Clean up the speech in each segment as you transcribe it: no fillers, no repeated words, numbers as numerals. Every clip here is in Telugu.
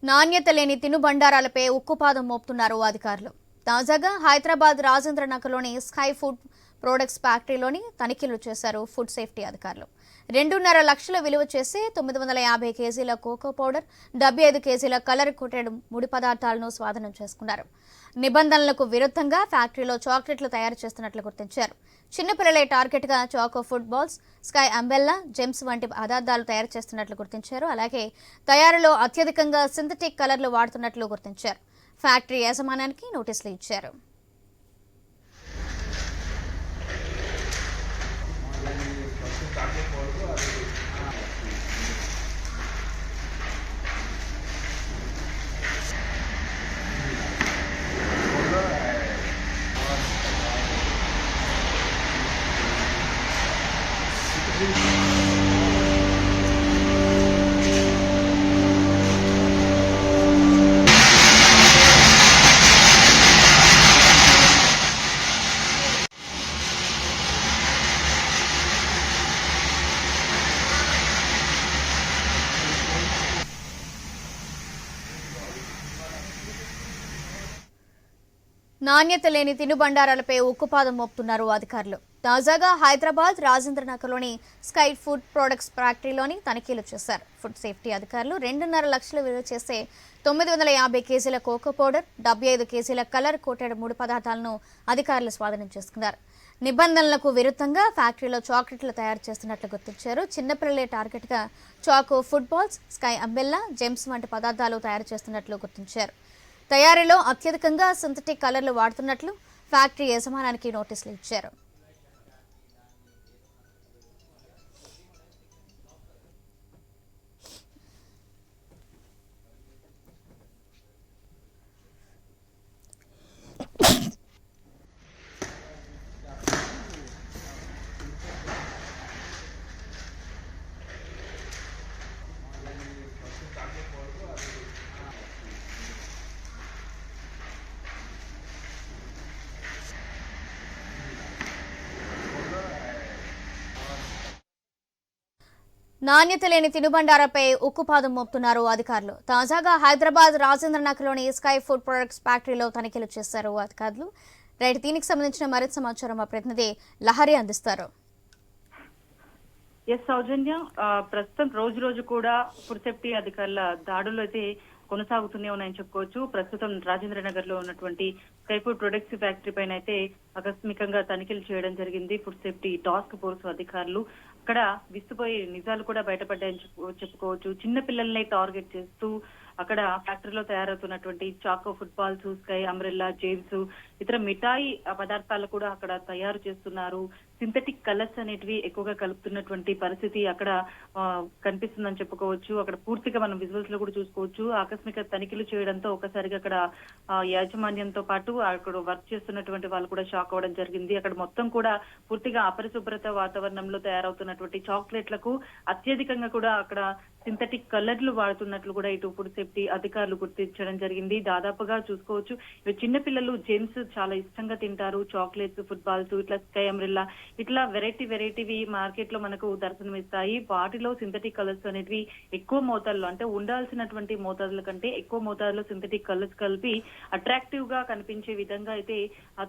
నాణ్యత లేని తినుబండారాలపై ఉక్కుపాదం మోపుతున్నారు అధికారులు. తాజాగా హైదరాబాద్ రాజేంద్ర నగర్లోని స్కై ఫుడ్ ప్రొడక్ట్స్ ఫ్యాక్టరీలోని తనిఖీలు చేశారు ఫుడ్ సేఫ్టీ అధికారులు. 2.5 లక్షల విలువ చేసే 950 కేజీల కోకో పౌడర్, 75 కేజీల కలర్ కోటెడ్ ముడి పదార్థాలను స్వాధీనం చేసుకున్నారు. నిబంధనలకు విరుద్ధంగా ఫ్యాక్టరీలో చాక్లెట్లు తయారు చేస్తున్నట్లు గుర్తించారు. చిన్నపిల్లలే టార్గెట్గా choco food balls, sky umbrella, gems వంటి పదార్థాలు తయారు చేస్తున్నట్లు గుర్తించారు. అలాగే తయారీలో అత్యధికంగా సింథటిక్ కలర్లు వాడుతున్నట్లు గుర్తించారు. ఫ్యాక్టరీ యాజమాన్యానికి నోటీసులు ఇచ్చారు. నాణ్యత లేని తినుబండారాలపై ఉక్కుపాదం మోపుతున్నారు అధికారులు. తాజాగా హైదరాబాద్ రాజేంద్ర నగర్లోని స్కై ఫుడ్ ప్రొడక్ట్స్ ఫ్యాక్టరీలోని తనిఖీలు చేశారు ఫుడ్ సేఫ్టీ అధికారులు. 2.5 లక్షల విలువ చేసే 950 కేజీల కోకో పౌడర్, 75 కేజీల కలర్ కోటెడ్ ముడి పదార్థాలను అధికారులు స్వాధీనం చేసుకున్నారు. నిబంధనలకు విరుద్ధంగా ఫ్యాక్టరీలో చాక్లెట్లు తయారు చేస్తున్నట్లు గుర్తించారు. చిన్నపిల్లలే టార్గెట్గా choco food balls, sky umbrella, gems వంటి పదార్థాలు తయారు చేస్తున్నట్లు గుర్తించారు. తయారీలో అత్యధికంగా సింథటిక్ కలర్లు వాడుతున్నట్లు ఫ్యాక్టరీ యజమానానికి నోటీసులు ఇచ్చారు. నాణ్యత లేని తినుబండారాలపై ఉక్కుపాదం మోపుతున్నారు అధికారులు. తాజాగా హైదరాబాద్ రాజేంద్ర నగర్లోని స్కై ఫుడ్ ప్రొడక్ట్స్ ఫ్యాక్టరీలో తనిఖీలు చేశారు అధికారులు. దీనికి సంబంధించిన మరింత సమాచారం మా ప్రతినిధి లహరి అందిస్తారు. సౌజన్య, ప్రస్తుతం రోజు రోజు కూడా ఫుడ్ సేఫ్టీ అధికారుల దాడులు అయితే కొనసాగుతూనే ఉన్నాయని చెప్పుకోవచ్చు. ప్రస్తుతం రాజేంద్ర నగర్ లో ఉన్నటువంటి స్కై ఫుడ్ ప్రొడక్ట్స్ ఫ్యాక్టరీ పైన అయితే ఆకస్మికంగా తనిఖీలు చేయడం జరిగింది ఫుడ్ సేఫ్టీ టాస్క్ ఫోర్స్ అధికారులు. అక్కడ విస్తుపోయే నిజాలు కూడా బయటపడ్డాయని చెప్పుకోవచ్చు. చిన్న పిల్లల్ని టార్గెట్ చేస్తూ అక్కడ ఫ్యాక్టరీలో తయారవుతున్నటువంటి choco food balls, sky umbrella, gems, ఇతర మిఠాయి పదార్థాలు కూడా అక్కడ తయారు చేస్తున్నారు. సింథటిక్ కలర్స్ అనేటివి ఎక్కువగా కలుపుతున్నటువంటి పరిస్థితి అక్కడ కనిపిస్తుందని చెప్పుకోవచ్చు. అక్కడ పూర్తిగా మనం విజువల్స్ లో కూడా చూసుకోవచ్చు. ఆకస్మిక తనిఖీలు చేయడంతో ఒకసారిగా అక్కడ యాజమాన్యంతో పాటు అక్కడ వర్క్ చేస్తున్నటువంటి వాళ్ళు కూడా షాక్ అవ్వడం జరిగింది. అక్కడ మొత్తం కూడా పూర్తిగా అపరిశుభ్రత వాతావరణంలో తయారవుతున్నటువంటి చాక్లెట్లకు అత్యధికంగా కూడా అక్కడ సింథటిక్ కలర్లు వాడుతున్నట్లు కూడా ఇటు ఫుడ్ సేఫ్టీ అధికారులు గుర్తించడం జరిగింది. దాదాపుగా చూసుకోవచ్చు చిన్న పిల్లలు జెమ్స్ చాలా ఇష్టంగా తింటారు. చాక్లెట్స్, ఫుడ్ బాల్స్, ఇట్లా స్కై అంబ్రెల్లా, ఇట్లా వెరైటీవి మార్కెట్ లో మనకు దర్శనమిస్తాయి. వాటిలో సింథటిక్ కలర్స్ అనేటివి ఎక్కువ మోతాదులో, అంటే ఉండాల్సినటువంటి మోతాదుల కంటే ఎక్కువ మోతాదులో సింథటిక్ కలర్స్ కలిపి అట్రాక్టివ్ గా కనిపించే విధంగా అయితే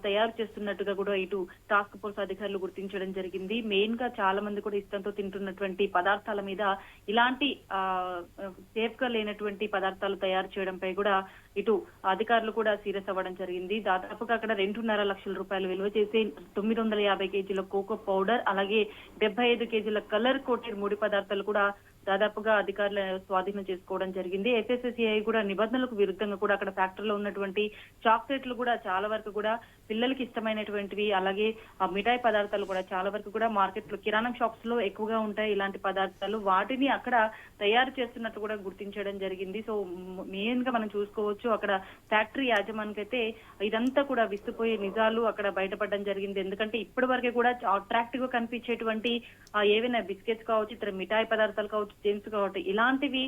తయారు చేస్తున్నట్టుగా కూడా ఇటు టాస్క్ ఫోర్స్ అధికారులు గుర్తించడం జరిగింది. మెయిన్ గా చాలా మంది కూడా ఇష్టంతో తింటున్నటువంటి పదార్థాల మీద ఇలాంటి సేఫ్ గా లేనటువంటి పదార్థాలు తయారు చేయడంపై కూడా ఇటు అధికారులు కూడా సీరియస్ అవ్వడం జరిగింది. దాదాపుగా అక్కడ 2.5 లక్షల రూపాయలు విలువ చేసి 950 కేజీల కోకో పౌడర్, అలాగే 75 కేజీల కలర్ కోటెడ్ ముడి పదార్థాలు కూడా దాదాపుగా అధికారులు స్వాధీనం చేసుకోవడం జరిగింది. FSSAI కూడా నిబంధనలకు విరుద్ధంగా కూడా అక్కడ ఫ్యాక్టరీలో ఉన్నటువంటి చాక్లెట్లు కూడా చాలా వరకు కూడా పిల్లలకి ఇష్టమైనటువంటివి, అలాగే మిఠాయి పదార్థాలు కూడా చాలా వరకు కూడా మార్కెట్ లో కిరాణా షాప్స్ లో ఎక్కువగా ఉంటాయి ఇలాంటి పదార్థాలు. వాటిని అక్కడ తయారు చేస్తున్నట్టు కూడా గుర్తించడం జరిగింది. సో మెయిన్ గా మనం చూసుకోవచ్చు అక్కడ ఫ్యాక్టరీ యాజమానికి అయితే ఇదంతా కూడా విస్తుపోయే నిజాలు అక్కడ బయటపడడం జరిగింది. ఎందుకంటే ఇప్పటి వరకే కూడా అట్రాక్టివ్ గా కనిపించేటువంటి ఏవైనా బిస్కెట్స్ కావచ్చు, ఇతర మిఠాయి పదార్థాలు కావచ్చు, జెమ్స్ కావచ్చు, ఇలాంటివి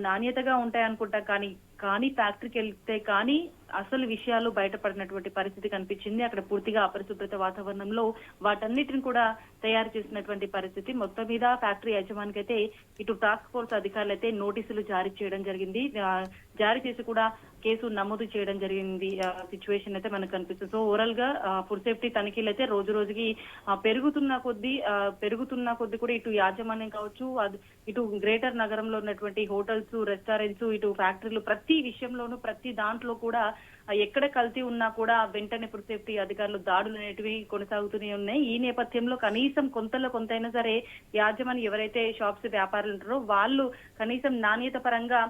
నాణ్యతగా ఉంటాయి అనుకుంటా, కానీ ఫ్యాక్టరీకి వెళ్తే కానీ అసలు విషయాలు బయటపడినటువంటి పరిస్థితి కనిపించింది. అక్కడ పూర్తిగా అపరిశుభ్రత వాతావరణంలో వాటన్నిటిని కూడా తయారు చేసినటువంటి పరిస్థితి. మొత్తం మీద ఫ్యాక్టరీ యజమానికి అయితే ఇటు టాస్క్ ఫోర్స్ అధికారులు అయితే నోటీసులు జారీ చేయడం జరిగింది. జారీ చేసి కూడా కేసు నమోదు చేయడం జరిగింది. సిచ్యువేషన్ అయితే మనకు కనిపిస్తుంది. సో ఓవరాల్ గా ఫుడ్ సేఫ్టీ తనిఖీలు అయితే రోజు రోజుకి పెరుగుతున్న కొద్దీ కూడా ఇటు యాజమాన్యం కావచ్చు, ఇటు గ్రేటర్ నగరంలో ఉన్నటువంటి హోటల్స్, రెస్టారెంట్స్, ఇటు ఫ్యాక్టరీలు ప్రతి విషయంలోనూ ప్రతి దాంట్లో కూడా ఎక్కడ కల్తీ ఉన్నా కూడా వెంటనే ఫుడ్ సేఫ్టీ అధికారులు దాడులు అనేటివి కొనసాగుతూనే ఉన్నాయి. ఈ నేపథ్యంలో కనీసం కొంతైనా సరే యాజమాన్యం ఎవరైతే షాప్స్ వ్యాపారులు ఉంటారో వాళ్ళు కనీసం నాణ్యత పరంగా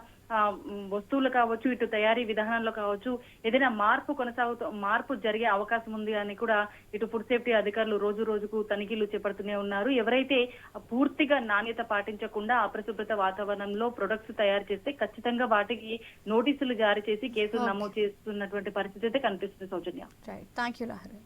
వస్తువులు కావచ్చు, ఇటు తయారీ విధానంలో కావచ్చు ఏదైనా మార్పు జరిగే అవకాశం ఉంది అని కూడా ఇటు ఫుడ్ సేఫ్టీ అధికారులు రోజు రోజుకు తనిఖీలు చేపడుతూనే ఉన్నారు. ఎవరైతే పూర్తిగా నాణ్యత పాటించకుండా అపరిశుభ్రత వాతావరణంలో ప్రొడక్ట్స్ తయారు చేస్తే ఖచ్చితంగా వాటికి నోటీసులు జారీ చేసి కేసులు నమోదు చేస్తున్నటువంటి పరిస్థితి అయితే కనిపిస్తుంది. సౌజన్య. Thank you Lahari.